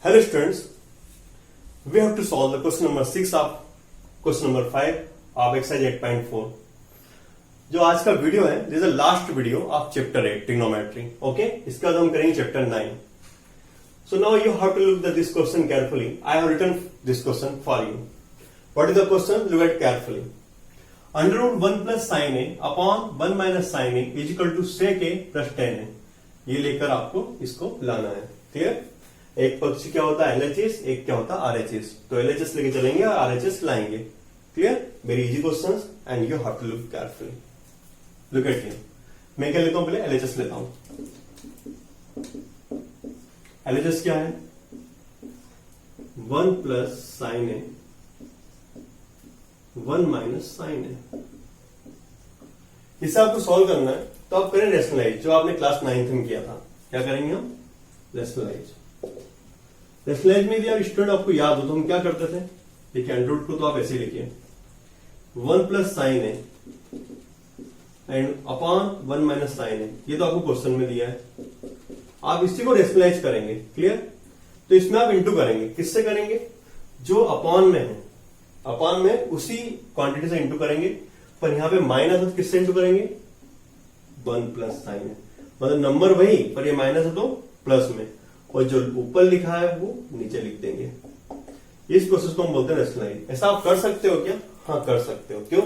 Hello students, we have to solve the question number 6 of question number 5 of exercise 8.4. जो आज का video है this is the last video of chapter 8 trigonometry. Okay, इसके बाद हम करेंगे chapter 9. So now you have to look at this question carefully. I have written this question for you. What is the question? Look at carefully. Under root 1 plus sin a upon 1 minus sin a is equal to sec a plus tan a. ये लेकर आपको इसको लाना है. Clear? एक पक्ष क्या होता है LHS, एक क्या होता है RHS. तो LHS लेके चलेंगे और RHS लाएंगे. Clear? Very easy questions and you have to look carefully. Look at here. मैं क्या लेता हूं? पहले LHS लेता हूं. LHS क्या है? 1 प्लस साइन ए 1 माइनस साइन ए. इसे आपको सॉल्व करना है तो आप करें रेशनलाइज, जो आपने क्लास 9th में किया था. क्या करेंगे हम? रेशनलाइज. रेशनलाइज में भी आप स्टूडेंट आपको याद हो तो हम क्या करते थे? देखिए अंडर को तो आप ऐसे लिखिए 1 plus sine A and upon 1 minus sine A. ये तो आपको क्वेश्चन में दिया है. आप इसी को रेशनलाइज करेंगे. क्लियर? तो इसमें आप इंटू करेंगे. किससे करेंगे? जो अपॉन में है, अपॉन में उसी क्वांटिटी से इंटू करेंगे. पर यहां पे माइनस है तो किससे इंटू करेंगे? 1 प्लस साइन है. मतलब नंबर वही पर ये माइनस है तो प्लस में, और जो ऊपर लिखा है वो नीचे लिख देंगे. इस प्रोसेस को हम बोलते हैं रेशनलाइज. ऐसा आप कर सकते हो क्या? हाँ कर सकते हो. क्यों?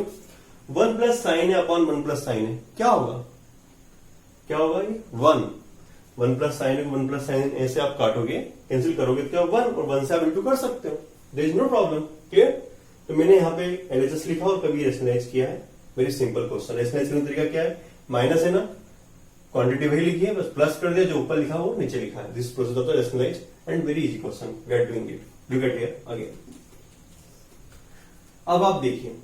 1 प्लस साइन है अपॉन 1 प्लस साइन है. क्या होगा? क्या होगा? ये 1 प्लस साइन है 1 प्लस साइन ऐसे आप काटोगे, कैंसिल करोगे तो क्या 1, और 1 से आप इंटू कर सकते हो. There is no problem. Clear? तो मैंने यहाँ पे LHS लिखा और कभी रेशनलाइज किया है. Very simple question. रेशनलाइज करने का तरीका क्या है? माइनस है ना, क्वांटिटी वही लिखी है, बस प्लस कर दिया, जो ऊपर लिखा वो नीचे लिखा है. This process of the rationalise and very easy question. We are doing it. Look at here again. अब आप देखिए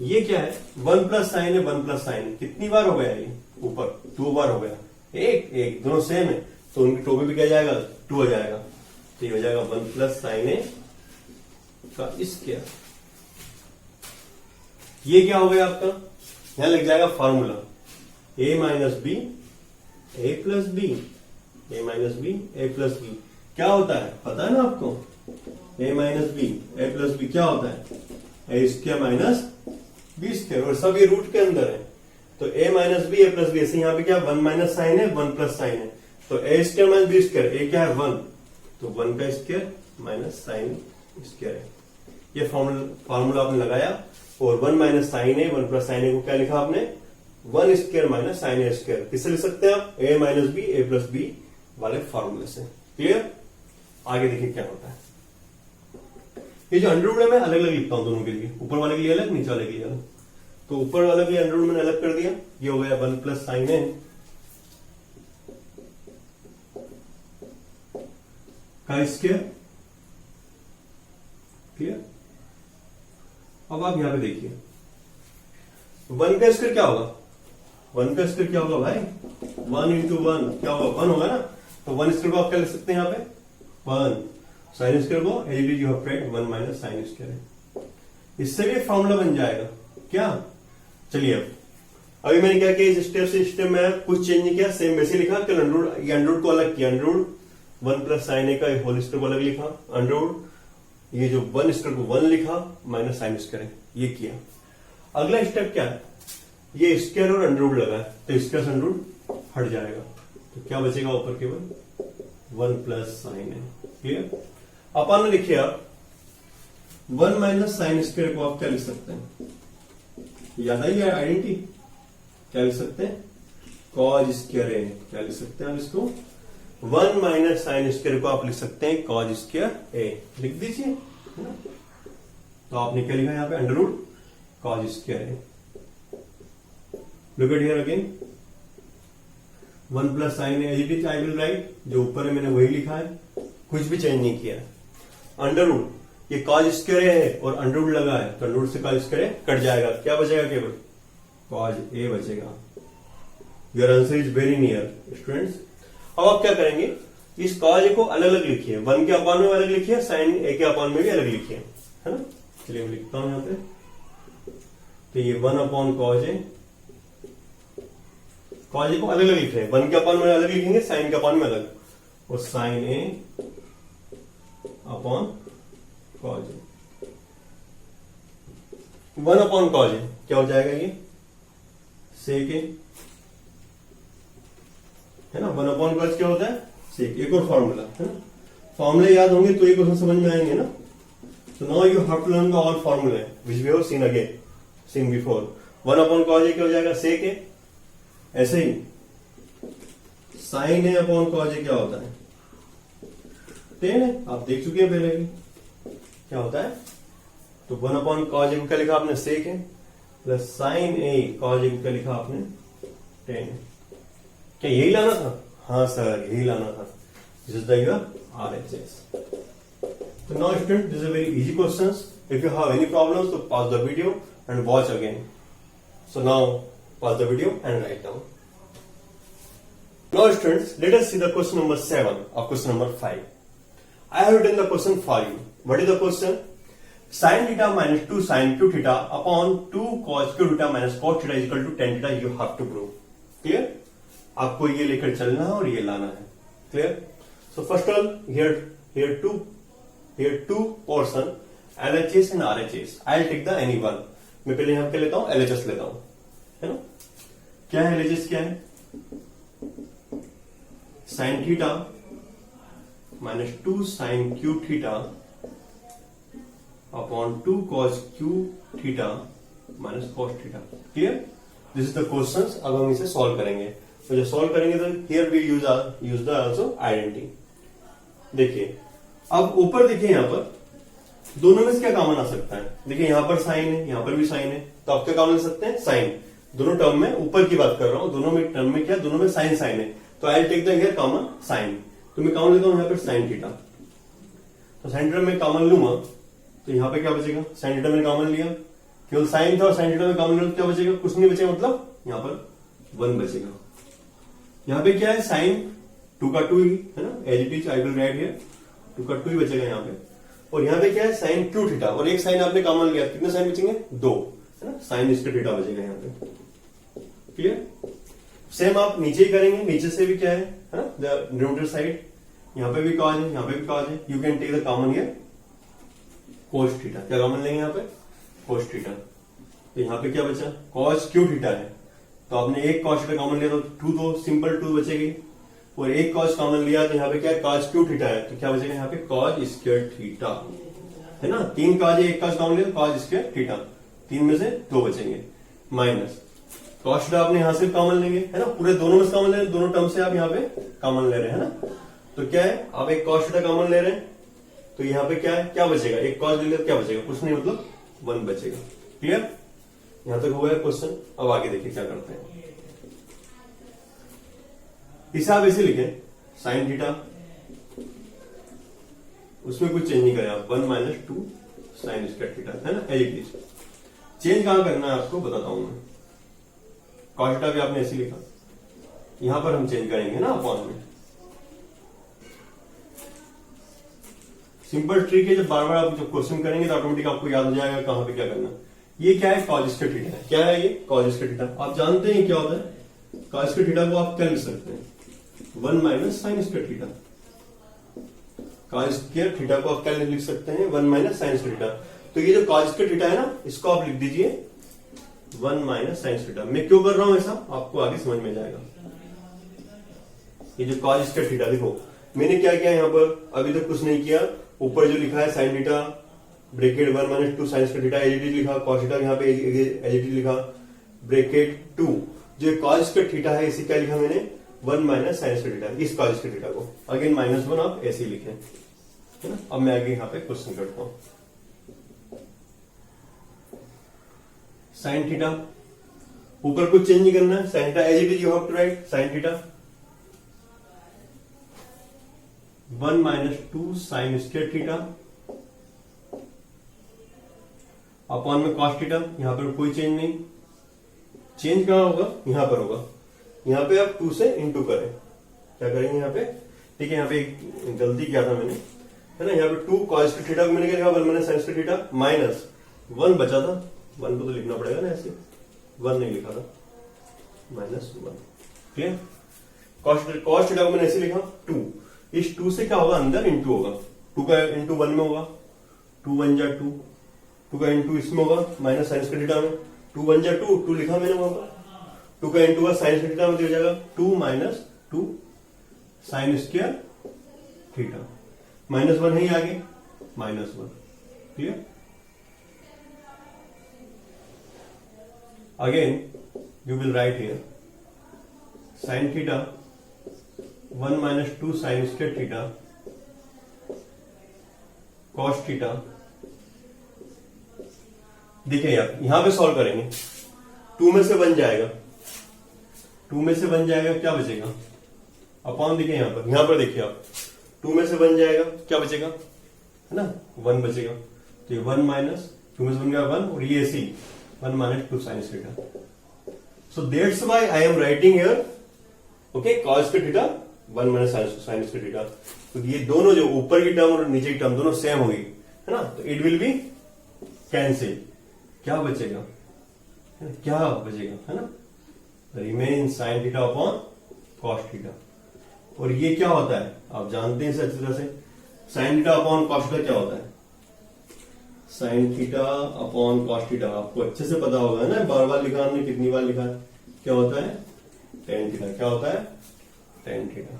ये क्या है? 1 प्लस साइन है 1 प्लस साइन. कितनी बार हो गया ये? ऊपर 2 बार हो गया. एक दोनों सेम है तो उनकी टोपी भी क्या जाएगा? 2 हो जाएगा. तो ये हो जाएगा 1 प्लस साइन ए का स्क्वायर. ये क्या हो गया आपका? यहां लग जाएगा formula a minus b a plus b, a minus b a plus b. क्या होता है पता है ना आपको? a minus b a plus b क्या होता है? A square minus b square. और सब ये रूट के अंदर है तो a minus b a plus b. ऐसे यहां पे क्या 1 माइनस साइन है 1 प्लस साइन है. तो ए स्क्वायर माइनस बी स्क्वायर. ए क्या है? 1. तो 1 का स्क्वायर माइनस साइन स्क्वायर है. ये फॉर्मूला आपने लगाया. और 1 माइनस साइन ए 1 प्लस साइन ए को क्या लिखा आपने? 1 स्क्वायर माइनस साइन ए स्क्वायर. किससे लिख सकते हैं आप? ए minus b a plus B वाले फॉर्मूले से. क्लियर? आगे देखिए क्या होता है. ये जो अंडर रूट है मैं अलग अलग लिखता हूं दोनों के लिए. ऊपर वाले के लिए अलग, नीचे वाले के लिए अलग. तो ऊपर वाले के लिए अंडर रूट मैंने अलग कर दिया. ये हो गया 1 प्लस साइन ए का स्क्वायर. क्लियर? अब आप यहां पे देखिए 1 का स्क्वायर क्या होगा? 1 का स्क्वायर क्या होगा भाई? 1 इंटू 1 क्या होगा? 1 होगा ना. तो 1 स्क्वायर को आप क्या लिख सकते हैं यहां पे? 1. साइन स्क्वायर को as it is you have write 1 minus sine square है. इससे भी फॉर्मूला बन जाएगा. क्या? चलिए अब अभी मैंने क्या किया, इस स्टेप से स्टेप में कुछ चेंज नहीं किया. सेम वैसे लिखा. कल अंडर रूट को अलग किया. Under root 1 plus sine A का होल स्क्वायर को अलग लिखा. अंडर रूट ये जो 1 स्क्वायर को 1 लिखा माइनस साइन स्क्वायर है. ये किया. अगला स्टेप क्या है? ये स्क्वायर और अंडर रूट लगा है तो स्क्वायर से अंडर रूट हट जाएगा. तो क्या बचेगा ऊपर? केवल 1 प्लस साइन है. क्लियर? अपन लिखिए आप 1 माइनस साइन स्क्वायर को आप क्या लिख सकते हैं? याद आई आइडेंटिटी? क्या लिख सकते हैं? कॉज स्क्वायर ए. क्या लिख सकते हैं आप इसको? 1 माइनस साइन स्क्वायर को आप लिख सकते हैं कॉज स्क्वायर ए. लिख दीजिए. तो आपने क्या लिखा यहां पे? Under root cos square a. Look at here again 1 plus sine a as it is I will write. जो ऊपर है मैंने वही लिखा है, कुछ भी चेंज नहीं किया. अंडर रूट ये कॉज स्क्वायर है और अंडर रूट लगा है तो अंडर रूट से कॉज स्क्वायर कट जाएगा. क्या बचेगा? केवल कॉज ए बचेगा. Your answer is very near students. अब आप क्या करेंगे? इस कॉज को अलग अलग लिखिए. 1 के अपॉन में अलग लिखिए, साइन ए के अपॉन में भी अलग लिखिए. है ना? चलिए मैं लिखता हूं यहां पे. तो ये 1 अपॉन कॉज ए. कॉज ए को अलग अलग लिख रहे हैं. 1 के अपॉन में अलग लिखेंगे, साइन के अपॉन में अलग. और साइन ए अपॉन कॉज ए, 1 अपॉन कॉज ए क्या हो जाएगा ये सेक ए, है ना। 1 अपॉन कॉज क्या होता है सेक। एक और फॉर्मूला है ना, फॉर्मूले याद होंगे तो ये क्वेश्चन समझ में आएंगे ना। So now you have to learn the all formula which we have seen before. 1 upon cos a क्या हो जाएगा sec a, ऐसे ही sin a upon cos a क्या होता है tan है, आप देख चुके हैं पहले भी क्या होता है। तो 1 upon cos a को क्या लिखा आपने sec a plus sin a cos a को क्या लिखा आपने tan a। क्या यही लाना था? हाँ सर यही लाना था। This is the your RHS. So now students, this is a very easy questions. If you have any problems, so pause the video and watch again. So now pause the video and write down. Now students, let us see the question number 7 of question number 5. I have written the question for you. What is the question? Sin theta minus 2 sin q theta upon 2 cos q theta minus cos theta is equal to tan theta you have to prove. Clear? आपको ये लेकर चलना है और ये लाना है। Clear? So first of all, here two portion LHS and RHS. I'll take the any one. मैं पहले यहां क्या लेता हूं LHS लेता हूं, है ना। क्या है LHS क्या है? sin theta minus 2 sin q theta upon 2 cos q theta minus cos theta. Clear? This is the questions. अब हम इसे सॉल्व करेंगे। तो जब सॉल्व करेंगे तो here we use the also identity. देखिए अब ऊपर देखिए यहां पर दोनों में से क्या कॉमन आ सकता है? देखिए यहां पर साइन है, यहां पर भी साइन है, तो आप क्या कॉमन ले सकते हैं? साइन। दोनों टर्म में ऊपर की बात कर रहा हूं, दोनों में टर्म में क्या, दोनों में साइन साइन है, तो I take the here common sine. तो मैं कॉमन लेता हूं यहां पर साइन थीटा। तो साइन थीटा में कॉमन लूंगा तो यहां पे क्या बचेगा? साइन थीटा में कॉमन लिया, केवल साइन था और साइन थीटा में कॉमन लिया तो क्या बचेगा? कुछ नहीं बचेगा, मतलब यहां पर 1 बचेगा। यहां पे क्या है? साइन 2 का 2 ही है ना, as it is I will write here 2 का 2 ही बचेगा यहाँ पे। और यहाँ पे क्या है? साइन क्यू थीटा, और एक साइन आपने कॉमन लिया, कितने साइन बचेंगे? 2, है ना। साइन इसका थीटा बचेगा यहाँ पे। क्लियर? सेम आप नीचे ही करेंगे, नीचे से भी क्या है ना, द न्यूट्रल साइड, यहाँ पे भी कॉज है, यहाँ पे भी कॉज है। You can take the common here cos theta. क्या कॉमन लेंगे यहाँ पे? Cos theta. तो यहाँ पे क्या बचा? कॉस क्यू थीटा है, तो आपने एक कॉस थीटा कॉमन लिया तो 2 तो सिंपल 2 बचेगी, और एक कॉस कॉमन लिया तो यहाँ पे क्या है? कॉस क्यू थीटा है, तो क्या बचेगा यहाँ पे? कॉस स्क्वायर थीटा, है ना। 3 कॉस है, एक कॉस कॉमन लिया तो कॉस स्क्वायर थीटा, 3 में से 2 बचेंगे, माइनस कॉस थीटा आपने यहां से कॉमन लेंगे, है ना। पूरे दोनों में से कॉमन ले रहे हैं, दोनों टर्म से आप यहाँ पे कॉमन ले रहे हैं, है ना। तो क्या है? आप एक कॉस थीटा कॉमन ले रहे हैं, तो यहाँ पे क्या है? क्या बचेगा? एक कॉस ले लिया क्या बचेगा? कुछ नहीं, मतलब 1 बचेगा। क्लियर? यहां तक हो गया क्वेश्चन। अब आगे देखिए क्या करते हैं। हिसाब ऐसे लिखे, साइन थीटा, उसमें कुछ चेंज नहीं करें आप, 1 माइनस 2 साइन स्क्वायर थीटा, है ना, एज इट इज। चेंज कहां करना है आपको बताता हूं मैं। कॉस थीटा भी आपने ऐसे लिखा, यहां पर हम चेंज करेंगे ना अपॉन में। सिंपल ट्रिक है, जब बार बार आप जब क्वेश्चन करेंगे तो ऑटोमेटिक आपको याद हो जाएगा कहां पे क्या करना। ये क्या है? कॉस स्क्वायर थीटा है। क्या है ये? Cos square theta. आप जानते हैं क्या होता है? कॉस स्क्वायर थीटा को आप क्या लिख सकते हैं? 1 minus sine square theta. Cos square theta को आप क्या लिख सकते हैं? 1 माइनस साइन स्क्वायर थीटा। तो ये जो कॉस स्क्वायर थीटा है ना, इसको आप लिख दीजिए 1 माइनस साइन स्क्वायर थीटा। मैं क्यों कर रहा हूं ऐसा, आपको आगे समझ में जाएगा। ये जो कॉस स्क्वायर थीटा, देखो मैंने क्या किया यहाँ पर, अभी तक कुछ नहीं किया। ऊपर जो लिखा है sine theta bracket 1 minus 2 sine square theta, as it is लिखा, कॉस थीटा यहाँ पे एज इट इज लिखा, ब्रैकेट 2। जो कॉस स्क्वायर थीटा है इसे क्या लिखा मैंने? 1 माइनस साइन स्क्वायर थीटा। इस कॉस स्क्वायर थीटा को अगेन -1 आप ऐसे ही लिखें, है ना। अब मैं आगे यहाँ पे क्वेश्चन करता हूं। साइन थीटा, ऊपर कुछ चेंज नहीं करना है, sine theta as it is you have to write sine theta 1 minus 2 sine square theta upon में कॉस थीटा। यहां पर कोई चेंज नहीं, चेंज कहां होगा? यहां पर होगा। यहां पे आप 2 से इंटू करें, क्या करेंगे यहाँ पे? ठीक है, यहाँ पे एक गलती किया था मैंने, है ना। यहाँ पे 2 कॉस स्क्वायर थीटा को मैंने क्या लिखा? 1 minus sine square theta minus 1 बचा था, 1 को तो लिखना पड़ेगा ना, ऐसे 1 नहीं लिखा था, -1। क्लियर? कॉस थीटा को मैंने ऐसे लिखा 2, इस 2 से क्या होगा, अंदर इंटू होगा, 2 का इंटू 1 में होगा, 2 1 जा 2, 2 का इंटू इसमें होगा माइनस साइन स्क्वायर थीटा में, 2 1 जा 2, 2 लिखा मैंने वहां पर, 2 का इंटू का साइन स्क्वायर थीटा में दिया जाएगा 2 minus 2 sine square theta, minus 1 है आगे, minus 1, clear. Again you will write here sin theta 1 minus 2 sin square theta cos theta। देखिए यार यहां पे सॉल्व करेंगे, 2 में से बन जाएगा, 2 में से बन जाएगा, क्या बचेगा, अपॉन, देखिए यहां पर देखिए आप, 2 में से बन जाएगा, क्या बचेगा, है ना, 1 बचेगा, तो ये 1 माइनस 2 में से बन गया 1, और ये सी 1 minus 2 sine theta. So that's why I am writing here, okay, cos square theta 1 minus sin square theta। तो ये दोनों जो ऊपर की टर्म और नीचे की टर्म दोनों सेम होगी, है ना, तो इट विल बी कैंसिल, क्या बचेगा, क्या बचेगा, है ना, remain sin theta upon cos theta. और ये क्या होता है, आप जानते हैं इसे अच्छी तरह से, sin theta upon cos theta क्या होता है, sine theta upon cos theta आपको अच्छे से पता होगा, है ना, बार बार लिखा हमने, कितनी बार लिखा है, क्या होता है, टेन थीटा, क्या होता है, tan theta.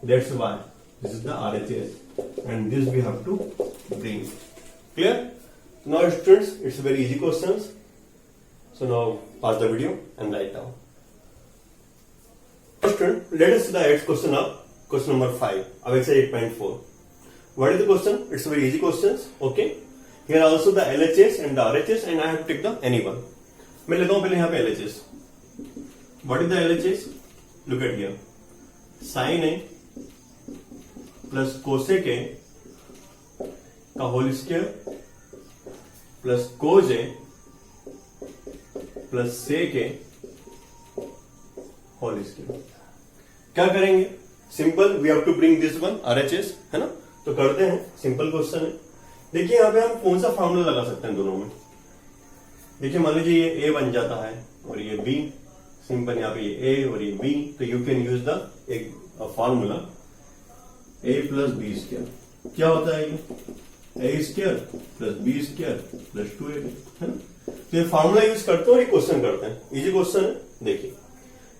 That's why this is the RHS and this we have to bring, clear. Now students, it's very easy questions, so now pause the video and write down. Student, let us see the 8th question of question number 5 of exercise 8.4। What is the question? It's very easy questions. Okay. Here also the LHS and the RHS, and I have to take the any one. मैं लेता हूं पहले यहाँ पे LHS. What is the LHS? Look at here. Sin A plus cosec A का whole square plus cos A plus sec A whole square. क्या करेंगे? Simple, we have to bring this one RHS, है ना, तो करते हैं, simple question है। देखिए यहाँ पे हम कौन सा फॉर्मूला लगा सकते हैं दोनों में। देखिए मान लीजिए ये A बन जाता है और ये B, सिंपल यहाँ पे ये A और ये B, तो यू कैन यूज द एक formula A plus B square. क्या होता है ये, A square plus B square plus 2AB, है ना। तो ये फॉर्मूला यूज करते हैं और ये क्वेश्चन करते हैं, इजी क्वेश्चन है। देखिए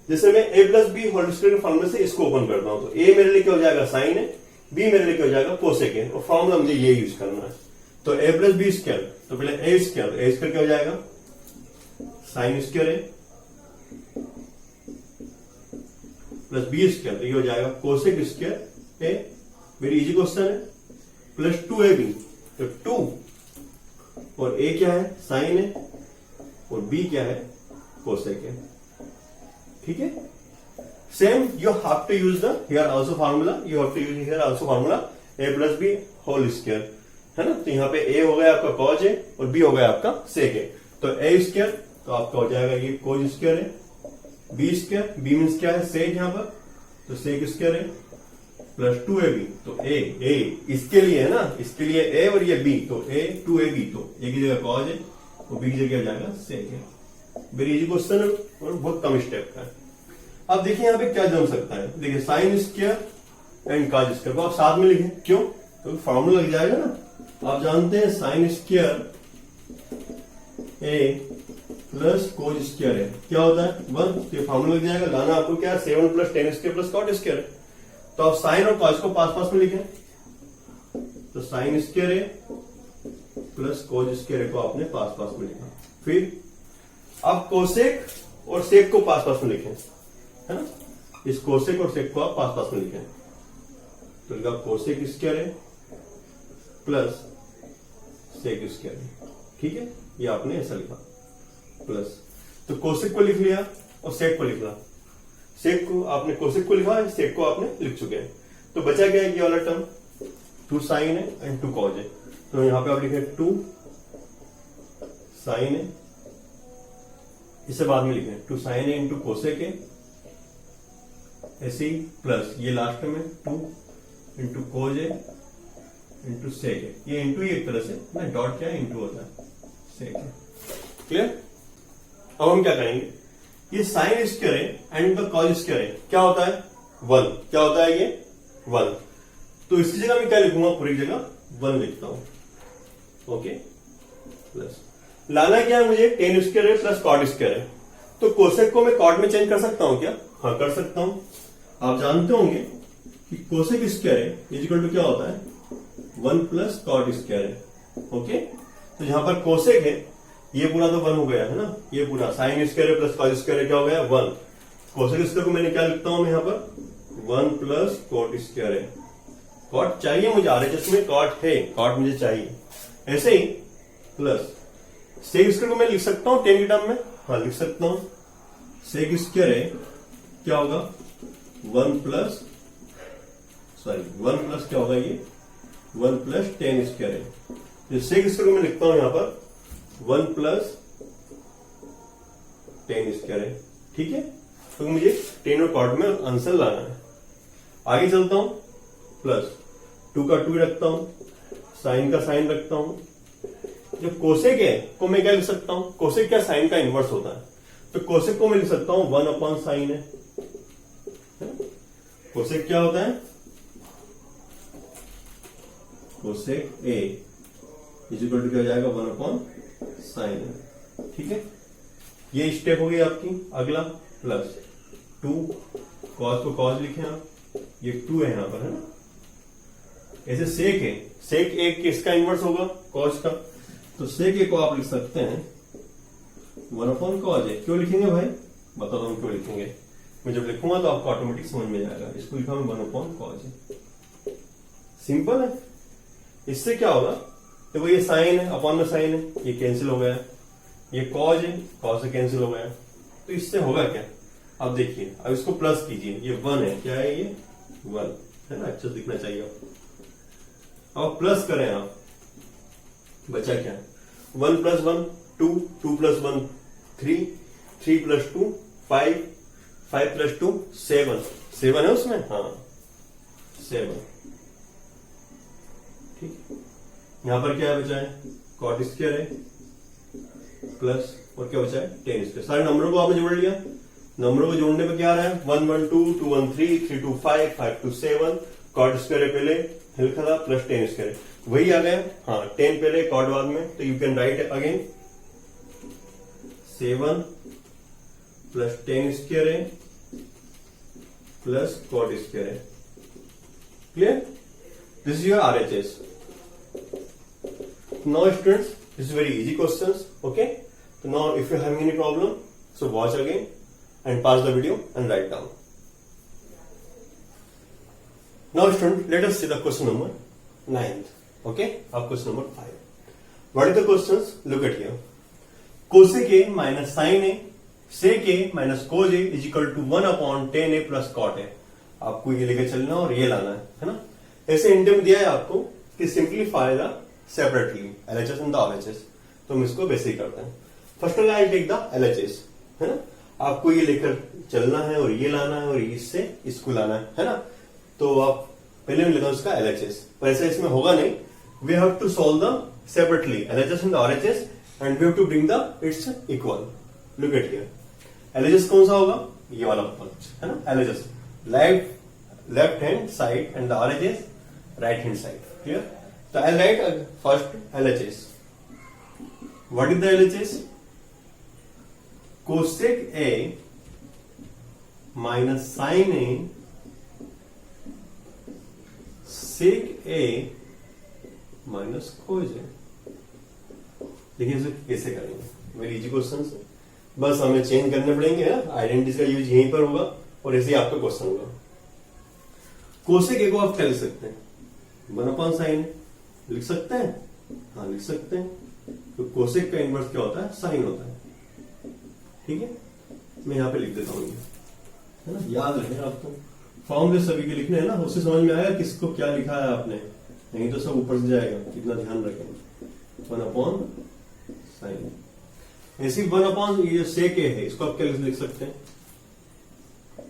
जैसे मैं A plus B whole square के फॉर्मूले से इसको ओपन करता हूं, तो A मेरे लिए क्या हो जाएगा, साइन है, बी मेरे लिए क्या हो जाएगा, कोसेक है, और फॉर्मूला मुझे ये यूज करना है। तो a प्लस बी स्क्वायर, तो पहले a स्क्वायर, a स्क्वायर क्या हो जाएगा, साइन स्क्वायर है प्लस बी स्क्वायर, तो ये हो जाएगा कोसेक स्क्वायर ए, वेरी इजी क्वेश्चन है, प्लस 2ab, तो 2 और a क्या है, साइन है, और b क्या है, कोसेक है, ठीक है। Same, you have to use the here also formula. You have to use here also formula a plus b whole square, है ना। तो यहाँ पे a हो गया आपका cos है और b हो गया आपका sec है, तो a स्क्वायर तो आपका हो जाएगा ये cos स्क्वायर है, b स्क्वायर, b मीन्स क्या है, sec यहाँ पर, तो sec स्क्वायर है प्लस 2ab, तो a इसके लिए है ना, इसके लिए a और ये b, तो a 2ab, तो a की जगह cos है और b की जगह जाएगा sec है। वेरी इजी क्वेश्चन है और बहुत कम स्टेप का है। अब देखिए यहाँ पे क्या जम सकता है, देखिए sine square and cos square को आप साथ में लिखें, क्यों, तो फॉर्मूला लग जाएगा ना। आप जानते हैं साइन स्क्वायर ए प्लस कोस स्क्वायर है, क्या होता है 1, तो फॉर्मूला लग जाएगा। लाना आपको क्या है, 7 plus tan square plus cot square है, तो आप साइन और कॉस को पास पास में लिखें, तो साइन स्क्वायर ए प्लस कोस स्क्वायर को आपने पास पास में लिखा। फिर आप कोसेक और सेक को पास पास में लिखें, है ना, इस कोसेक और सेक को आप पास पास में लिखें, तो लिखा कोसेक स्क्वायर है प्लस सेक स्क्वायर है, ठीक है, ये आपने ऐसा लिखा प्लस, तो कोसेक को लिख लिया और सेक को लिख लिया, सेक को आपने कोसेक को लिखा है, सेक को आपने लिख चुके हैं, तो बचा क्या है ये वाला टर्म, 2 साइन है एंड 2 कॉज है, तो यहां पे आप लिखे 2 साइन है, इसे बाद में लिखे 2 साइन है इंटू कोसेक है, ऐसे ही प्लस ये लास्ट में 2 इंटू कोज है इंटू सेक है, ये इंटू ही एक तरह से ना, डॉट क्या है, इंटू होता है, सेक है, क्लियर। अब हम क्या करेंगे, ये साइन स्क्वायर है एंड द कॉज स्क्वायर है, क्या होता है 1, क्या होता है ये 1, तो इसकी जगह मैं क्या लिखूंगा, पूरी जगह 1 लिखता हूं। ओके, प्लस लाना क्या है मुझे, टेन स्क्वायर है प्लस कॉट स्क्वायर है, तो कोसेक को मैं कॉट में चेंज कर सकता हूं क्या? हाँ कर सकता हूं। आप जानते होंगे कि कोसेक स्क्वायर है इक्वल टू क्या होता है, 1 प्लस कॉट स्क्वायर है। ओके, तो यहां पर कोसेक है, ये पूरा तो 1 हो गया है ना, ये पूरा साइन स्क्वायर है प्लस कॉट स्क्वायर है, क्या हो गया 1। कोसेक स्क्वायर को मैंने क्या लिखता हूं मैं यहाँ पर, 1 प्लस कॉट स्क्वायर है। कॉट चाहिए मुझे, RHS में कॉट है, कॉट मुझे चाहिए। ऐसे ही प्लस सेक स्क्वायर को मैं लिख सकता हूं टेन की टर्म में, हाँ लिख सकता हूं। सेक स्क्वायर है क्या होगा, 1 प्लस क्या होगा ये, 1 प्लस टेन स्क्वायर है। जो सेक स्क्वायर को मैं लिखता हूं यहां पर 1 प्लस टेन स्क्वायर है। ठीक है, तो मुझे टेन और कॉट में आंसर लाना है। आगे चलता हूं, प्लस 2 का 2 रखता हूं, साइन का साइन रखता हूं। जो कोसेक है को मैं क्या लिख सकता हूं, कोसेक क्या साइन का इनवर्स होता है, तो कोसेक को मैं लिख सकता हूं 1 अपॉन साइन है। कोसेक क्या होता है, कोसेक ए इक्वल टू क्या हो जाएगा, 1 अपॉन साइन है। ठीक है, ये स्टेप हो गई आपकी। अगला प्लस 2, कॉस को कॉस लिखे आप, ये 2 है यहां पर, है ना। ऐसे सेक है, सेक एक किसका इनवर्स होगा, कॉस का, तो सेक ए को आप लिख सकते हैं 1 अपॉन कॉस है। क्यों लिखेंगे भाई, बता दो हम क्यों लिखेंगे, मैं जब लिखूंगा तो आपको ऑटोमेटिक समझ में जाएगा। इसको लिखा मैं 1 अपॉन कॉस है, सिंपल है। इससे क्या होगा, तो ये साइन है, अपॉन में साइन है, ये कैंसिल हो गया, ये कॉज है, कॉज से कैंसिल हो गया, तो इससे होगा क्या, अब देखिए, अब इसको प्लस कीजिए, ये 1 है, क्या है ये 1 है ना, अच्छा दिखना चाहिए। अब प्लस करें आप, बचा क्या, 1 प्लस 1 2, 2 प्लस 1 3, 3 प्लस 2 5, 5 प्लस 2 7, 7 है उसमें, हाँ 7। ठीक, यहां पर क्या बचा है, कॉट स्क्वायर है प्लस और क्या बचा है, टेन स्क्वायर। सारे नंबरों को आपने जोड़ लिया, नंबरों को जोड़ने पे क्या आ रहा है, 1 1 2, 2 1 3, 3 2 5, 5 2 7, कॉट स्क्वायर है पहले लिखा था प्लस टेन स्क्वायर, वही आ गया। हाँ 10 पहले कॉट बाद में, तो you can right again 7 plus tan square है प्लस कॉट स्क्वायर है। Clear, this is your RHS। Now students, this is very easy questions. Okay, so now if you're having any problem, so watch again and pause the video and write down. Now students, let us see the question number 9th. Okay, अब question number 5. What are the questions? Look at here. Cosec A minus sin A, sec A minus cos A is equal to 1 upon tan A plus cot A. आपको ये लेकर चलना और ये लाना है ना। ऐसे इंडिया में दिया है आपको कि simplify the separately LHS and the RHS, तो हम इसको वैसे ही करते हैं। First of all I take the LHS, है ना, आपको ये लेकर चलना है और ये लाना है और इससे इसको लाना है ना। तो आप पहले में लेना उसका LHS, पर ऐसा इसमें होगा नहीं, we have to solve the separately LHS and the RHS and we have to bring the its equal. Look at here, LHS कौन सा होगा, ये वाला पंच है ना, LHS left hand side and the RHS right hand side. Clear, so I'll write first LHS. What is the LHS? Cosec A minus sin A sec A minus cos A. देखिए इसे कैसे करेंगे, वेरी इजी क्वेश्चन है, बस हमें change करने पड़ेंगे। Identity का यूज यहीं पर होगा और ऐसे ही आपका क्वेश्चन होगा। कोसेक ए को आप क्या लिख सकते हैं, 1 अपॉन साइन लिख सकते हैं, हाँ लिख सकते हैं, तो कोसेक का इनवर्स क्या होता है, साइन होता है। ठीक है, मैं यहां पे लिख देता हूं, है ना, याद रहे आपको, फॉर्मूले सभी के लिखने हैं ना, उससे समझ में आएगा किसको क्या लिखा है आपने, नहीं तो सब ऊपर से जाएगा, कितना ध्यान रखें। 1 अपॉन साइन, ऐसी 1 अपॉन ये सेक ए है, इसको आप क्या लिख सकते हैं,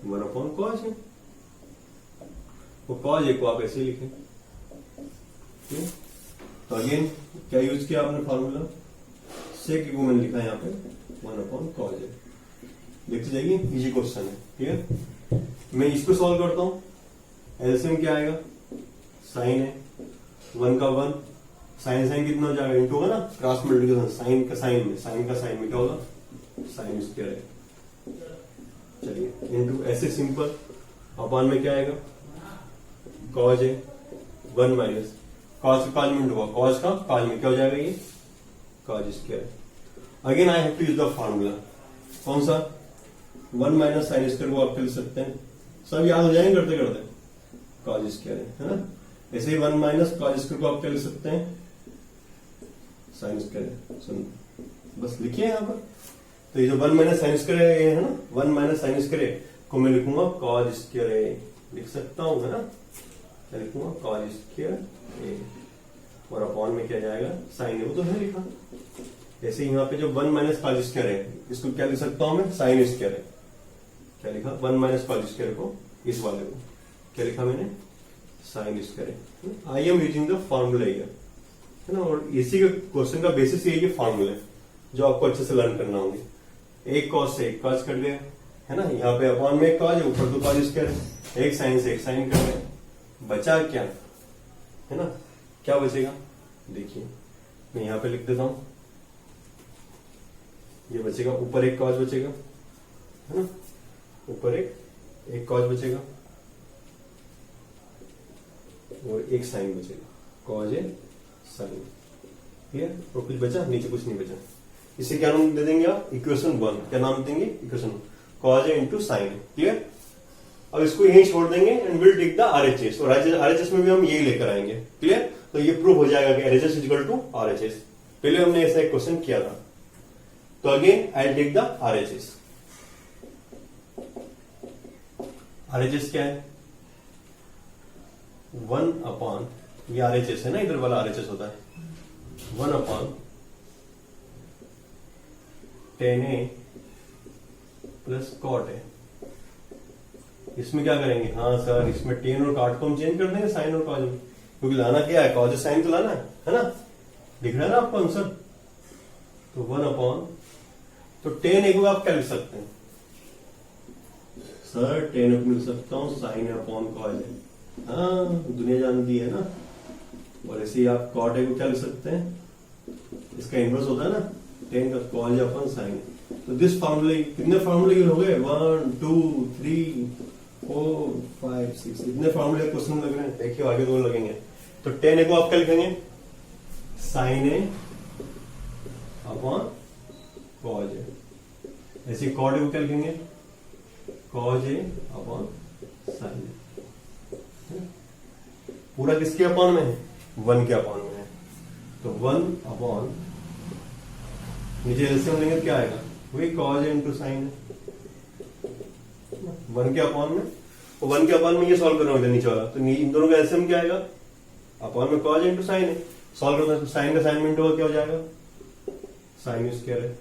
1 अपॉन कॉस है, वो कॉस ए को आप ऐसे लिखें। तो अगेन क्या यूज किया आपने फॉर्मूला, सेक को मैंने लिखा है यहाँ पे 1 अपॉन कॉस ए, लिखते जाइए, इजी क्वेश्चन है। ठीक है, मैं इसको सॉल्व करता हूं, एलसीएम क्या आएगा, साइन है 1 का 1, साइन साइन कितना हो जाएगा, इंटू होगा ना, क्रॉस मल्टीप्लिकेशन, साइन का साइन में क्या होगा, साइन स्क्वायर है। चलिए इंटू ऐसे सिंपल, अपॉन में क्या आएगा, कॉज है 1 माइनस कॉज का कॉज में इंटू होगा, कॉज का कॉज में क्या हो जाएगा, ये cos square. Again I have to use the formula, कौन सा, 1 माइनस साइन स्क्वायर को आप कर सकते हैं, सब याद हो जाएंगे करते करते, कॉज स्क्वायर है ना। ऐसे ही 1 माइनस कॉज स्क्वायर को आप कर सकते हैं साइन स्क्वायर, सुन बस लिखिए यहां पर। तो ये जो 1 माइनस साइन स्क्वायर है ना, 1 माइनस साइन स्क्वायर को मैं लिखूंगा कॉज स्क्वायर, लिख सकता हूं है ना, मैं लिखूंगा कॉज स्क्वायर और अपॉन में क्या जाएगा, साइन है, वो तो है लिखा। ऐसे यहाँ पे जो 1 माइनस कॉज स्क्वायर है, इसको क्या लिख सकता हूं मैं, साइन स्क्वायर है। क्या लिखा, 1 माइनस कॉज स्क्वायर को, इस वाले को क्या लिखा मैंने, sine square. I am using the formula here, है ना। और इसी के क्वेश्चन का बेसिस यही फॉर्मूला है जो आपको अच्छे से लर्न करना होंगे। एक कॉज से एक कॉज कट गया, है ना, यहाँ पे अपॉन में एक कॉज है, ऊपर तो कॉज स्क्वायर है, एक साइन से एक साइन कट गया, बचा क्या, है ना, क्या बचेगा, देखिए मैं यहाँ पे लिख देता हूं, ये बचेगा, ऊपर एक कॉज बचेगा, है ना, ऊपर एक कॉज बचेगा और एक साइन बचेगा, कॉज है साइन, क्लियर। और कुछ बचा, नीचे कुछ नहीं बचा। इसे क्या नाम दे देंगे आप, इक्वेशन 1, क्या नाम देंगे, इक्वेशन 1, कॉज है इंटू साइन है, क्लियर। अब इसको यहीं छोड़ देंगे and will take the RHS, और आरएचएस में भी हम यही लेकर आएंगे, क्लियर। तो ये प्रूव हो जाएगा कि RHS is equal to RHS. पहले हमने ऐसा एक क्वेश्चन किया था, तो again I take the RHS. RHS क्या है, 1 अपॉन, ये आरएचएस है ना, इधर वाला आरएचएस होता है, 1 अपॉन 10a प्लस कॉट है। इसमें क्या करेंगे, हाँ सर इसमें टेन और कॉट को हम चेंज कर देंगे साइन और कॉज में, क्योंकि लाना क्या है, कॉज साइन तो लाना है ना, दिख रहा है ना आपको आंसर। तो 1 अपॉन, तो 10a को आप क्या लिख सकते हैं सर, 10a को मिल सकता हूं साइन अपॉन कॉज है, हाँ दुनिया जानती है ना। और ऐसे ही आप कॉट ए को क्या लिख सकते हैं, इसका इनवर्स होता है ना 10 का, कॉज अपॉन साइन। तो दिस फॉर्मूले, कितने फॉर्मूले यूज हो गए, 1 2 3 4 5 6, इतने फॉर्मूले क्वेश्चन लग रहे हैं, देखिए आगे 2 लगेंगे। तो 10 ए को आप क्या लिखेंगे, साइन ए अपॉन कॉज ए। ऐसे कॉट ए को क्या लिखेंगे, कॉज ए अपॉन साइन ए। पूरा किसके अपॉन में है, 1 के अपॉन में है। तो 1 अपॉन, नीचे एलसीएम लेंगे क्या आएगा, वही कॉज है इंटू साइन है, 1 के अपॉन में, और 1 के अपॉन में ये सॉल्व कर रहा हूं नीचे वाला, तो इन दोनों का एलसीएम क्या आएगा, अपॉन में कॉज इंटू साइन है, सॉल्व करना है, तो साइन का साइन में इंटू क्या हो जाएगा, साइन स्क्वायर है,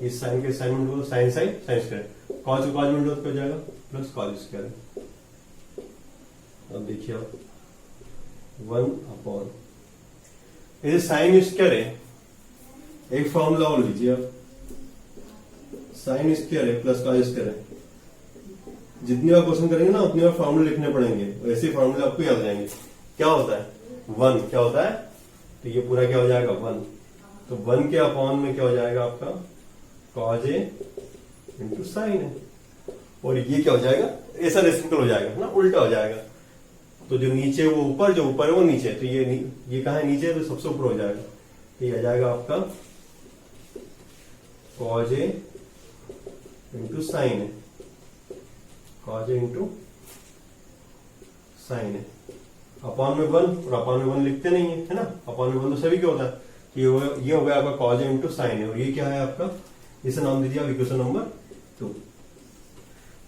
इस साइन के साइन में sine sine sine square, cos का कॉज में इंटू क्या हो जाएगा, प्लस कॉज स्क्वायर। अब देखिए आप 1 अपॉन, ये साइन स्क्वायर है, एक फॉर्मूला और लीजिए आप, साइन स्क्वायर है प्लस कॉस स्क्वायर है, जितनी बार क्वेश्चन करेंगे ना उतनी बार फॉर्मूले लिखने पड़ेंगे, वैसे फॉर्मूले आपको याद जाएंगे। क्या होता है 1, क्या होता है, तो ये पूरा क्या हो जाएगा 1, तो 1 के अपॉन में क्या हो जाएगा आपका, कॉज ए इंटू साइन है, और ये क्या हो जाएगा, ऐसा रेसिप्रोकल हो जाएगा ना, उल्टा हो जाएगा। तो जो नीचे वो ऊपर, जो ऊपर है वो नीचे, तो ये कहां है, नीचे, तो सबसे ऊपर हो जाएगा, तो ये आ जाएगा आपका कॉज ए इंटू साइन है, कॉज ए इंटू साइन है, अपॉन में 1, और अपॉन में 1 लिखते नहीं है ना, अपॉन में 1 तो सभी क्या होता है, ये हो गया आपका कॉज ए इंटू साइन है, और ये क्या है आपका, इसे नाम दीजिए आप equation number 2।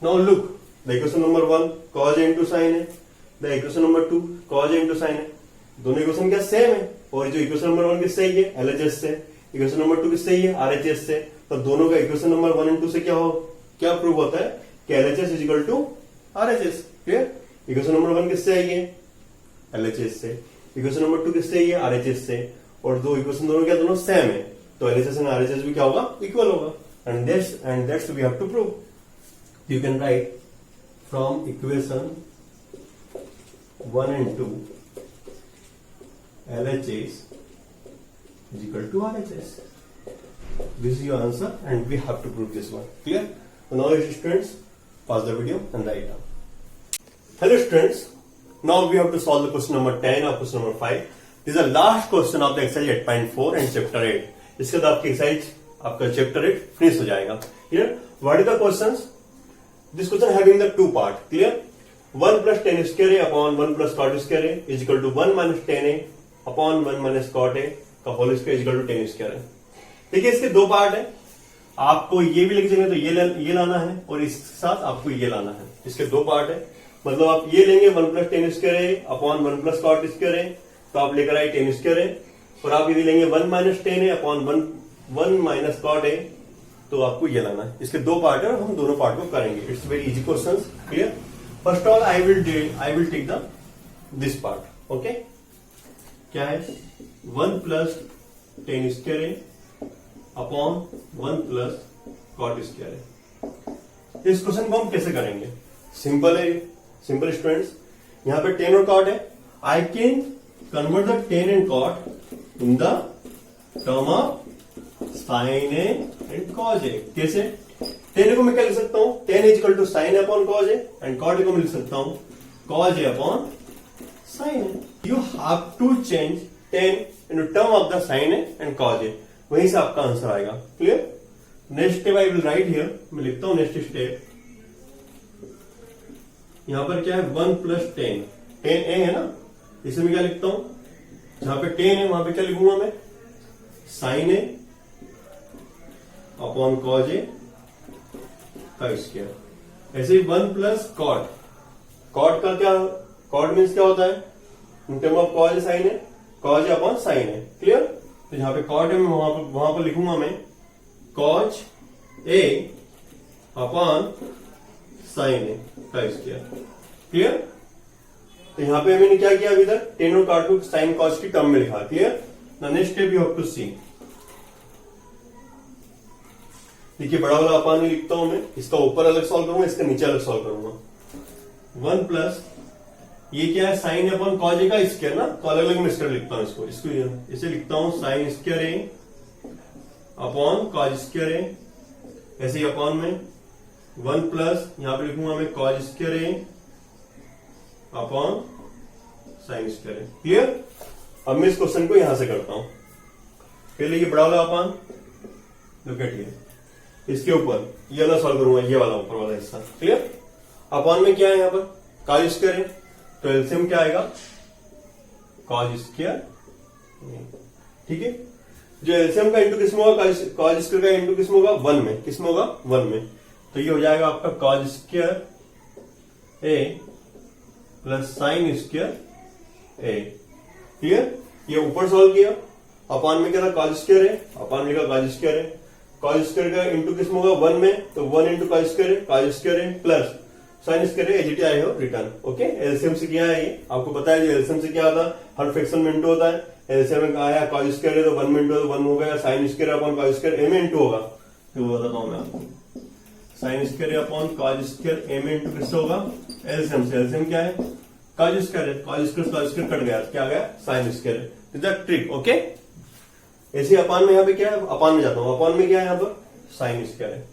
Now look, the equation number 1 cos A into sine है, the equation number 2 cos A into sine है, दोनों इक्वेशन क्या सेम है, और जो इक्वेशन नंबर 1 किससे है, एलएचएस से, इक्वेशन नंबर 2 किससे है, आरएचएस से। तो दोनों का इक्वेशन नंबर 1 और 2 से क्या प्रूव होता है कि LHS is equal to RHS, clear. Equation number 1 किससे आई है, एलएचएस से, इक्वेशन नंबर 2 किससे आई है, आरएचएस से, और दो इक्वेशन दोनों क्या, दोनों सेम है, तो एलएचएस एंड आरएचएस भी क्या होगा, इक्वल होगा, and that's we have to prove. You can write from equation 1 into LHS is equal to RHS. This is your answer and we have to prove this one. Clear? So now students, pause the video and write down. Hello students, now we have to solve the question number 10 or question number 5. This is the last question of the exercise 8.4 and chapter 8. इसके बाद आपकी exercise आपका chapter 8 finish हो जाएगा. Clear? What is the questions? This question having the two part. Clear? 1 plus tan square A upon 1 plus cot square A is equal to 1 minus tan A upon 1 minus cot A का whole square is equal to tan square A. देखिए इसके दो part है, आपको ये भी लिख देंगे तो ये लाना है और इसके साथ आपको ये लाना है. इसके दो पार्ट है, मतलब आप ये लेंगे 1 plus tan square A upon 1 plus cot square A, तो आप लेकर आए tan स्क्वायर A, और आप यदि लेंगे 1 minus tan A upon 1 minus cot A, तो आपको ये लाना है. इसके दो पार्ट है और हम दोनों पार्ट को करेंगे. It's very easy question. Clear? First all I will take the this part. Okay, क्या है 1 plus tan square A upon 1 plus cot square A. इस क्वेश्चन को हम कैसे करेंगे? सिंपल है, सिंपल स्टूडेंट्स. यहां पे tan और cot है. I can convert the tan and cot in the term of sin A and cos A. कैसे? tan को मैं क्या लिख सकता हूं? tan is equal to sin A upon cos A and cot को मैं लिख सकता हूं cos A upon sin A. You have to change tan into term of the sin A and cos A. वहीं से आपका आंसर आएगा. Clear? Next step I will write here. मैं लिखता हूं नेक्स्ट स्टेप. यहां पर क्या है 1 प्लस tan. tan A है ना, इसे मैं क्या लिखता हूं? जहां पे tan है वहां पे क्या लिखूंगा मैं? sin A upon cos A का स्क्वायर. ऐसे ही 1 प्लस cot. cot का क्या, cot मीन्स क्या होता है? In term of cos A sin A, cos A upon sin A. Clear? तो जहां पे cot है मैं वहां पर लिखूंगा मैं cos A upon sin A का स्क्वायर. क्लियर? तो यहां पे मैंने क्या किया अभी तक? tan और cot को sin cos की टर्म में लिखा. Clear? Now next step you have to see. देखिए बड़ा वाला अपान में लिखता हूं मैं. इसका ऊपर अलग सॉल्व करूंगा, इसका नीचे अलग सॉल्व करूंगा. 1 प्लस ये क्या है? साइन अपॉन कॉज ए का स्क्वायर ना, तो अलग अलग मैं स्क्वायर लिखता हूं इसको. इसे लिखता हूं साइन स्क्वायर ए अपॉन कॉज स्क्वायर ए. ऐसे ही अपॉन में 1 प्लस यहां पे लिखूंगा मैं कॉज स्क्वायर ए अपॉन साइन स्क्वायर ए. क्लियर? अब मैं इस क्वेश्चन को यहां से करता हूं. पहले ये बड़ा वाला अपान, लुक एट हियर. इसके ऊपर ये वाला सॉल्व करूंगा, ये वाला ऊपर वाला हिस्सा. क्लियर? अपॉन में क्या है यहां पर? कॉज स्क्वायर है, तो एलसीएम क्या आएगा? Cause square. ठीक है, जो एलसीएम का इंटू किसमें होगा? कॉज स्क्वायर का इंटू किसमें होगा? 1 में. किसमें होगा? 1 में. तो ये हो जाएगा आपका कॉज स्क्वायर ए प्लस साइन स्क्वायर ए. क्लियर? ये ऊपर सॉल्व किया. अपॉन में क्या था? कॉज स्क्वायर है, अपॉन में कॉज स्क्वायर है. कॉज स्क्वायर का इंटू किसमें होगा? 1 में, तो 1 इंटू कॉज स्क्वायर है, कॉज स्क्वायर है प्लस साइन स्क्वायर है. एजीटी आई हो रिटर्न. ओके, एलसीएम से क्या है? ये आपको पता है. जो एलसीएम से क्या होता है? हर फ्रैक्शन में इंटू होता है. एलसीएम में आया कॉज स्क्वायर है तो 1 में इंटू 1 हो गया. Sine square upon cos square A में इंटू होगा. तो वो बताता हूं मैं आपको. Sine square upon cos square A में इंटू किससे होगा? एलसीएम से. एलसीएम क्या है? कॉज स्क्वायर है. कॉज स्क्वायर कट गया, क्या आ गया? Sine square. Is that trick? Okay, ऐसे अपान में यहां पे क्या है? अपान में जाता हूं. अपान में क्या है? यहां पर साइन स्क्वायर है.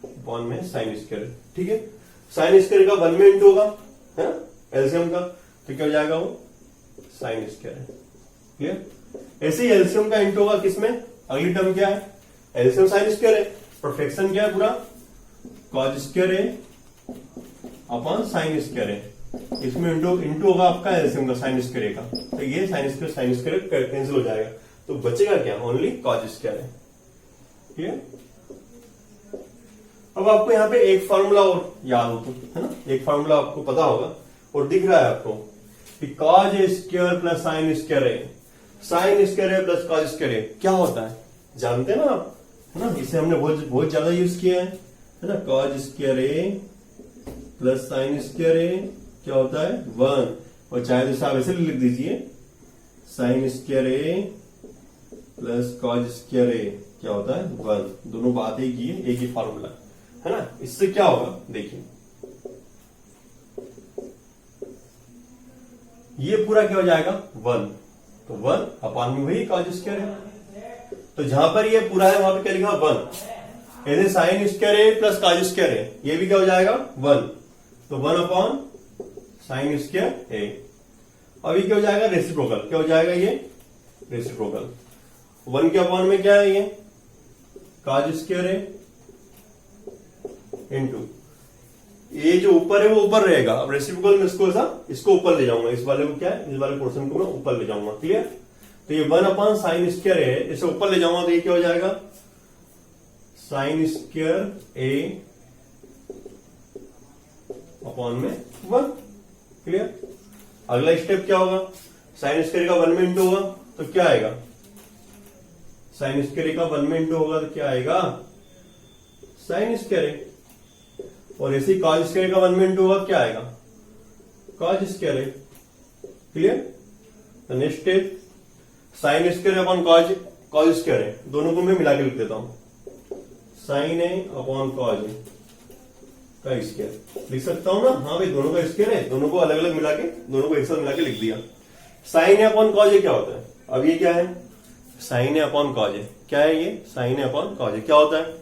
अपॉन में साइन स्क्वायर. ठीक है, साइन स्क्वायर का 1 में इंटू होगा है ना एलसीएम का, तो क्या हो जाएगा? वो साइन स्क्वायर है. क्लियर? ऐसे ही एलसीएम का इंटू होगा किसमें? अगली टर्म क्या है? एलसीएम साइन स्क्वायर है, परफेक्शन क्या है पूरा? कॉज स्क्वायर है अपॉन साइन स्क्वायर है. इसमें इंटू होगा आपका एलसीएम का साइन स्क्वायर का. तो ये साइन स्क्वायर कैंसिल हो जाएगा, तो बचेगा क्या? ओनली कॉज स्क्वायर है. क्लियर? अब आपको यहाँ पे एक फॉर्मूला और याद हो, है ना? एक फॉर्मूला आपको पता होगा और दिख रहा है आपको कि cos square plus sine square है. Sine square plus cos square क्या होता है? जानते हैं ना आप, है ना? इसे हमने बहुत ज्यादा यूज किया है ना? Cause square plus sine square क्या होता है? 1. और चाहे तो आप ऐसे लिख दीजिए sign square plus cos square क्या होता है? 1. दोनों बात एक ही है, एक ही फॉर्मूला है ना? इससे क्या होगा देखिए, ये पूरा क्या हो जाएगा 1, तो 1 अपॉन में वही कॉज स्क्वायर है। तो जहां पर ये पूरा है वहां पे क्या लिखा 1, यानी साइन स्क्वायर ए प्लस कॉज स्क्वायर है, ये भी क्या हो जाएगा 1, तो 1 अपॉन साइन स्क्वायर ए। अब ये क्या हो जाएगा रेसिप्रोकल, क्या हो जाएगा ये रेसिप्रोकल। 1 के अपॉन में क्या है ये कॉज स्क्वायर है इनटू ये जो ऊपर है वो ऊपर रहेगा। अब रेसिप्रोकल में इसको ऊपर ले जाऊंगा, इस वाले को क्या है, इस वाले पोर्शन को मैं ऊपर ले जाऊंगा। क्लियर? तो ये 1 अपॉन साइन स्क्वायर है, इसे ऊपर ले जाऊंगा तो ये क्या हो जाएगा साइन स्क्वायर ए अपॉन में 1। क्लियर? अगला स्टेप क्या होगा, साइन स्क्वायर का 1 में इंटू होगा तो क्या आएगा, साइन स्क्वायर का 1 में इंटू होगा तो क्या आएगा साइन स्क्वायर, और ऐसे कॉज स्क्वायर का 1 में इंटू होगा क्या आएगा कॉज स्क्वायर। क्लियर? तो next step sign square upon cos square है, दोनों को मैं मिला के लिख देता हूं, साइन ए अपॉन कॉज का स्क्वायर लिख सकता हूं ना। हाँ भाई दोनों का स्क्वायर है, दोनों को अलग अलग मिला के, दोनों को एक साथ मिला के लिख दिया। साइन ए अपॉन कॉज क्या होता है, अब ये क्या है साइन ए अपॉन कॉज, क्या है ये साइन ए अपॉन कॉज, क्या होता है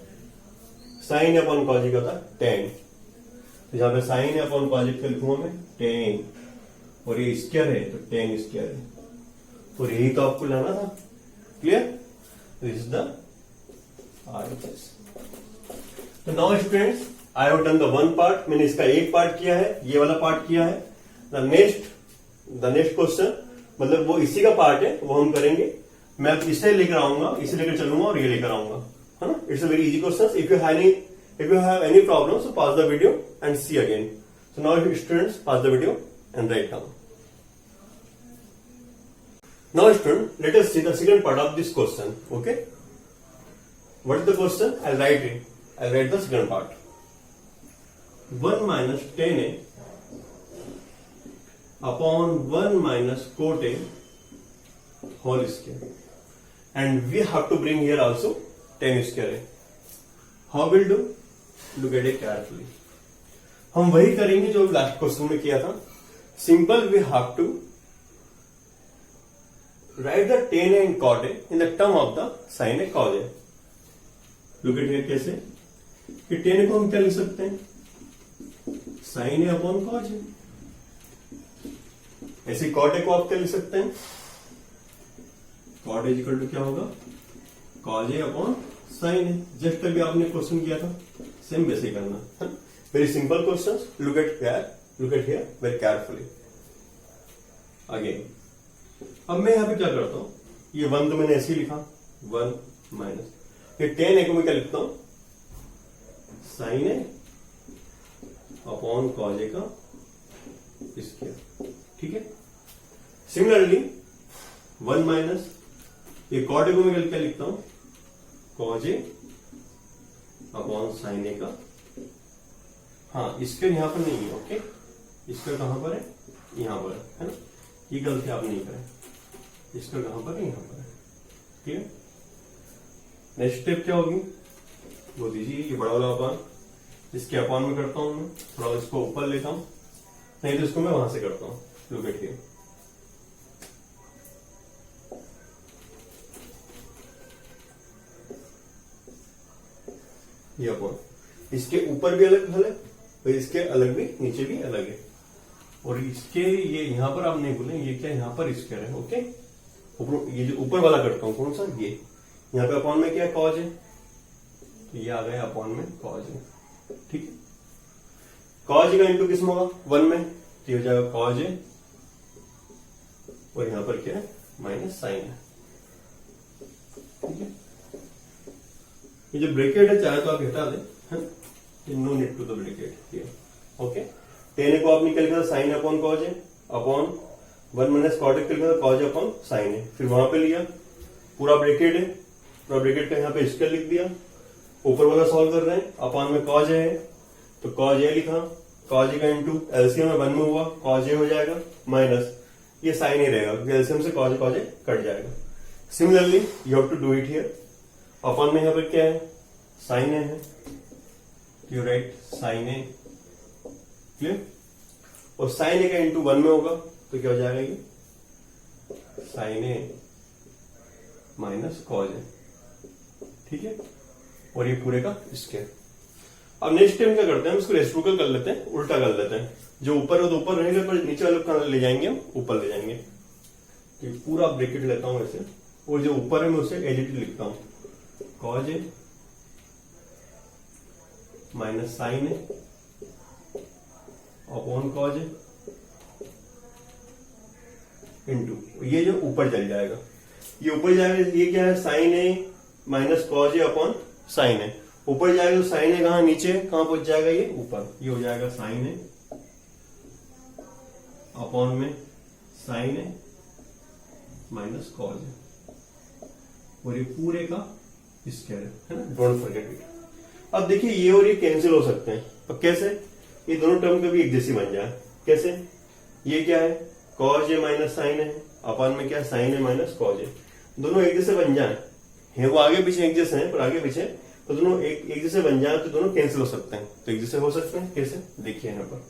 साइन ए अपॉन कॉज क्या होता है टेन। तो जहां पे साइन ए अपॉन कॉज क्या लिखूंगा मैं टेन, और ये स्क्वायर है तो टेन स्क्वायर है, और यही तो आपको लाना था। Clear? This is the RHS. तो now students I have done the one part, मैंने इसका एक पार्ट किया है, ये वाला पार्ट किया है। द नेक्स्ट क्वेश्चन मतलब वो इसी का पार्ट है, वो हम करेंगे। मैं इसे लेकर आऊंगा, इसे लेकर चलूंगा और ये लेकर आऊंगा, है ना। It's a very easy question. If you have any problem so pause the video and see again. So now students pause the video and write down. Now student, let us see the second part of this question. Okay, what is the question? I'll write it. I'll write the second part. 1 minus 10a upon 1 minus cot a whole square, and we have to bring here also 10 square a. How will do? Look at it carefully. हम वही करेंगे जो last question में किया था। Simple, we have to write the tan and cot a in the term of the sin a cos a. Look at here कैसे कि tan को हम क्या लिख सकते हैं sin a upon cos a, ऐसे cot a को आप क्या लिख सकते हैं cot a इक्वल टू क्या होगा cos a upon sin a। Just अभी आपने क्वेश्चन किया था, सेम वैसे ही करना। Very simple question. Look at here very carefully again. अब मैं यहां पे क्या करता हूं, ये 1 तो मैंने ऐसे ही लिखा 1 माइनस ये 10 a को मैं क्या लिखता हूं साइन ए अपॉन कॉज ए का स्क्वायर। ठीक है। सिमिलरली 1 माइनस ये कॉट ए को मैं क्या लिखता हूं cause A upon sine A का, हाँ स्क्वायर यहां पर नहीं है। ओके, स्क्वायर कहां पर है यहां पर है ना, ये गलती आप नहीं करें, इसका कहां पर है यहां पर है। ठीक है। नेक्स्ट स्टेप क्या होगी वो दीजिए, ये बड़ा वाला अपान, इसके अपान में करता हूं मैं, थोड़ा इसको ऊपर लेता हूं, नहीं तो इसको मैं वहां से करता हूं। लुक एट हियर, ये अपान, इसके ऊपर भी अलग हल है और इसके अलग भी, नीचे भी अलग है, और इसके ये यहां पर आप नहीं बोले, ये क्या यहां पर स्क्वायर है। ओके, ये जो ऊपर वाला करता हूं कौन सा, ये यहां पे अपॉन में क्या है कॉज है, तो ये आ गया अपॉन में कॉज है। ठीक है। कॉज का इंटू किस में होगा 1 में, तो हो जाएगा कॉज है, और यहां पर क्या है माइनस साइन है। ठीक है। ये जो ब्रैकेट है चाहे तो आप हटा दें, no need to the bracket here. Okay. 10 को आप निकल गया साइन अपॉन कॉज है अपॉन 1 माइनस कॉट निकल गया कॉज अपॉन साइन है, फिर वहां पे लिया पूरा ब्रैकेट है, पूरा ब्रैकेट का यहाँ पे स्क्वायर लिख दिया, ऊपर वाला सॉल्व कर रहे हैं, अपॉन में कॉज है तो कॉज ए लिखा, कॉज का इंटू एलसीएम में 1 में हुआ कॉज ए हो जाएगा, माइनस ये साइन ए रहेगा, एलसीएम से कॉज ए कट जाएगा। Similarly you have to do it here, upon में यहाँ पर क्या है साइन ए है, you write sine A. Clear. और साइन ए का इंटू 1 में होगा तो क्या हो जाएगा ये साइन ए माइनस कॉज ए, ठीक है, और ये पूरे का स्क्वायर। अब नेक्स्ट टाइम क्या करते हैं, हम इसको रेसिप्रोकल कर लेते हैं, उल्टा कर लेते हैं। जो ऊपर है तो ऊपर रहेगा, पर नीचे वाले को ले जाएंगे हम ऊपर ले जाएंगे। ये पूरा ब्रैकेट लेता हूं ऐसे, और जो ऊपर है मैं उसे एज इट इज लिखता हूं, cause A minus sine A upon cos A into, ये जो ऊपर चल जाएगा, ये ऊपर जाएगा, ये क्या है साइन ए माइनस कॉज ए अपॉन साइन ए, ऊपर जाएगा तो साइन ए कहां, नीचे कहां पहुंच जाएगा, ये ऊपर, ये हो जाएगा साइन ए अपॉन में साइन ए माइनस कॉज ए, और ये पूरे का स्क्वायर है ना, डोंट फॉरगेट इट। अब देखिए ये और ये कैंसिल हो सकते हैं, अब कैसे, ये दोनों टर्म कभी एक जैसी बन जाए, कैसे, ये क्या है कॉज ए माइनस साइन ए अपॉन में क्या है साइन ए माइनस कॉज ए, दोनों एक जैसे बन जाए, है वो आगे पीछे एक जैसे हैं, पर आगे पीछे तो दोनों एक जैसे बन जाए तो दोनों कैंसिल हो सकते हैं। तो एक जैसे हो सकते हैं कैसे, देखिए यहां पर,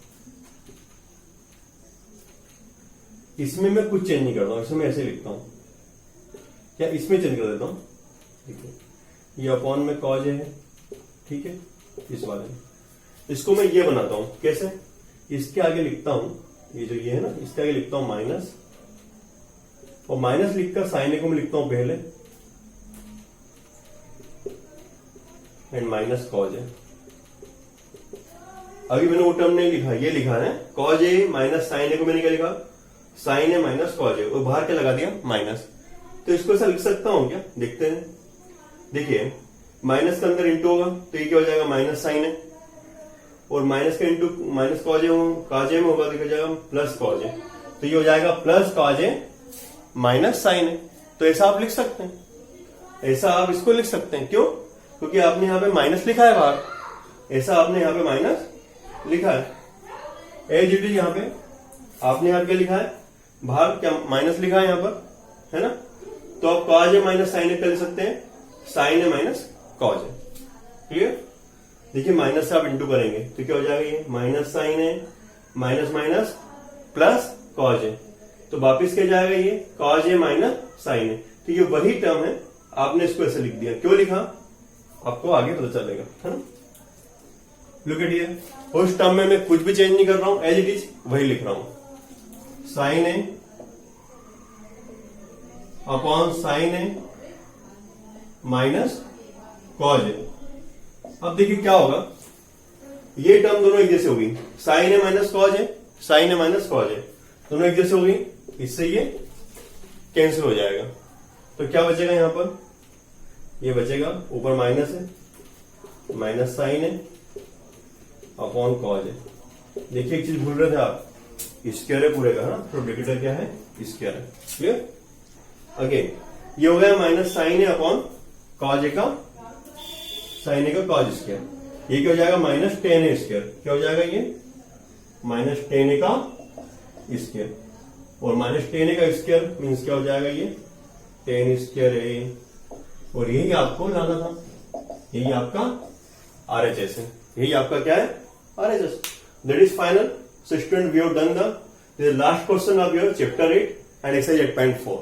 इसमें मैं कुछ चेंज नहीं करता हूं, इसमें मैं ऐसे लिखता हूं, क्या इसमें चेंज कर देता हूं, देखिए ये अपॉन में कॉज ए है, ठीक है, इस वाले में इसको मैं ये बनाता हूं, कैसे, इसके आगे लिखता हूं, ये जो ये है ना, इसके आगे लिखता हूं माइनस, और माइनस लिखकर साइन ए को मैं लिखता हूं पहले, एंड माइनस कॉज ए। अभी मैंने वो टर्म नहीं लिखा, ये लिखा है कॉज ए माइनस साइन ए को मैंने क्या लिखा, साइन ए माइनस कॉज ए, और बाहर क्या लगा दिया माइनस। तो इसको ऐसा लिख सकता हूं क्या, देखते हैं, देखिए माइनस के अंदर इंटू होगा तो ये क्या हो जाएगा माइनस साइन ए, और माइनस का इंटू माइनस कॉज ए में होगा तो क्या हो जाएगा प्लस कॉज ए, तो ये हो जाएगा प्लस कॉज ए माइनस साइन ए। तो ऐसा आप लिख सकते हैं, ऐसा आप इसको लिख सकते हैं, क्यों, क्योंकि आपने यहां पे माइनस लिखा है बाहर, ऐसा आपने यहां पे माइनस लिखा है, एज इट इज यहां पे आपने यहां क्या लिखा है, बाहर क्या माइनस लिखा है यहां पर, है ना, तो आप कॉज ए माइनस साइन ए कर सकते हैं, साइन ए माइनस कॉज ए, क्लियर। देखिए माइनस से आप इंटू करेंगे तो क्या हो जाएगा, ये माइनस साइन ए माइनस माइनस प्लस कॉज ए, तो वापिस क्या जाएगा, ये कॉज ए माइनस साइन ए, तो ये वही टर्म है, आपने इसको ऐसे लिख दिया, क्यों लिखा आपको आगे पता चलेगा, है ना। लुक एट हियर, उस टर्म में मैं कुछ भी चेंज नहीं कर रहा हूं, एज इट इज वही लिख रहा हूं, साइन ए अपॉन साइन ए माइनस कॉज ए। अब देखिए क्या होगा, ये टर्म दोनों एक जैसे होगी, साइन ए माइनस कॉज ए, साइन ए माइनस कॉज ए, दोनों एक जैसे होगी, इससे ये कैंसिल हो जाएगा, तो क्या बचेगा यहां पर, ये बचेगा ऊपर माइनस है माइनस साइन ए अपॉन कॉज ए। देखिए एक चीज भूल रहे थे आप, स्क्वायर है पूरे का, है ना, तो ब्रैकेट क्या है स्क्वायर है, क्लियर। अगेन ये हो गया माइनस साइन ए अपॉन कॉज ए का, साइन ए का कॉज स्क्वायर, ये क्या हो जाएगा माइनस टेन ए स्क्वायर, क्या हो जाएगा ये माइनस टेन ए का स्क्वायर, और माइनस टेन ए का स्क्वायर मीन्स क्या हो जाएगा, ये टेन स्क्वायर ए, और यही आपको लाना था, यही आपका RHS है, यही आपका क्या है RHS, that is final. So student we have done the last question of your chapter 8 and exercise 8.4.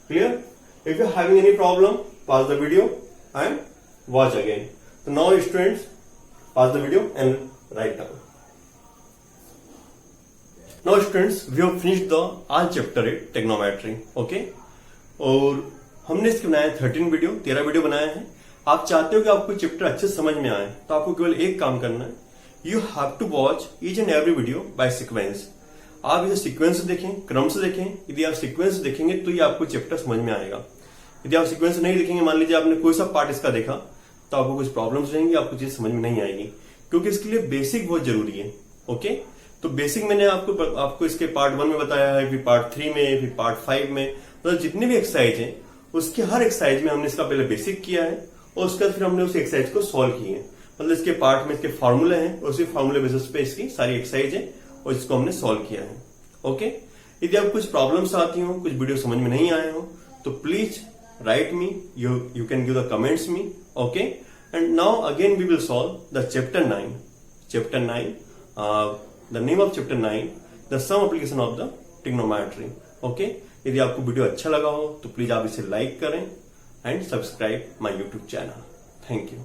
Clear? If you are having any problem, pause the video and watch again. So now students, pause the video and write down. Now students, we have finished the all chapter 8 trigonometry. Okay? और हमने इसके बनाया 13 video, 13 video बनाया है। आप चाहते हो कि आपको चैप्टर अच्छे समझ में आए, तो आपको केवल एक काम करना है, you have to watch each and every video by sequence. आप इसे सीक्वेंस से देखें, क्रम से देखें। यदि आप सीक्वेंस से देखेंगे तो ये आपको चैप्टर समझ में आएगा। यदि आप सीक्वेंस नहीं देखेंगे, मान लीजिए आपने कोई सा पार्ट इसका देखा, तो आपको कुछ प्रॉब्लम्स रहेंगी, आपको चीज समझ में नहीं आएगी, क्योंकि इसके लिए बेसिक बहुत जरूरी है। ओके, तो बेसिक मैंने आपको इसके पार्ट 1 में बताया है, फिर पार्ट 3 में, फिर पार्ट 5 में, मतलब जितने भी एक्सरसाइज है उसके हर एक्सरसाइज में हमने इसका पहले बेसिक किया है और उसके बाद फिर हमने उस एक्सरसाइज को सॉल्व किए हैं। मतलब इसके पार्ट में इसके फॉर्मूले हैं और उसी फॉर्मूले बेसिस पे इसकी सारी एक्सरसाइज है और इसको हमने सॉल्व किया है। ओके, यदि आप कुछ प्रॉब्लम्स आती हो, कुछ वीडियो समझ में नहीं आए हो, तो please write me, you can give the comments me. Okay, and now again we will solve the chapter 9, the name of chapter 9, the some application of the trigonometry. Okay, यदि आपको वीडियो अच्छा लगा हो तो प्लीज आप इसे like करें and subscribe my YouTube channel. Thank you.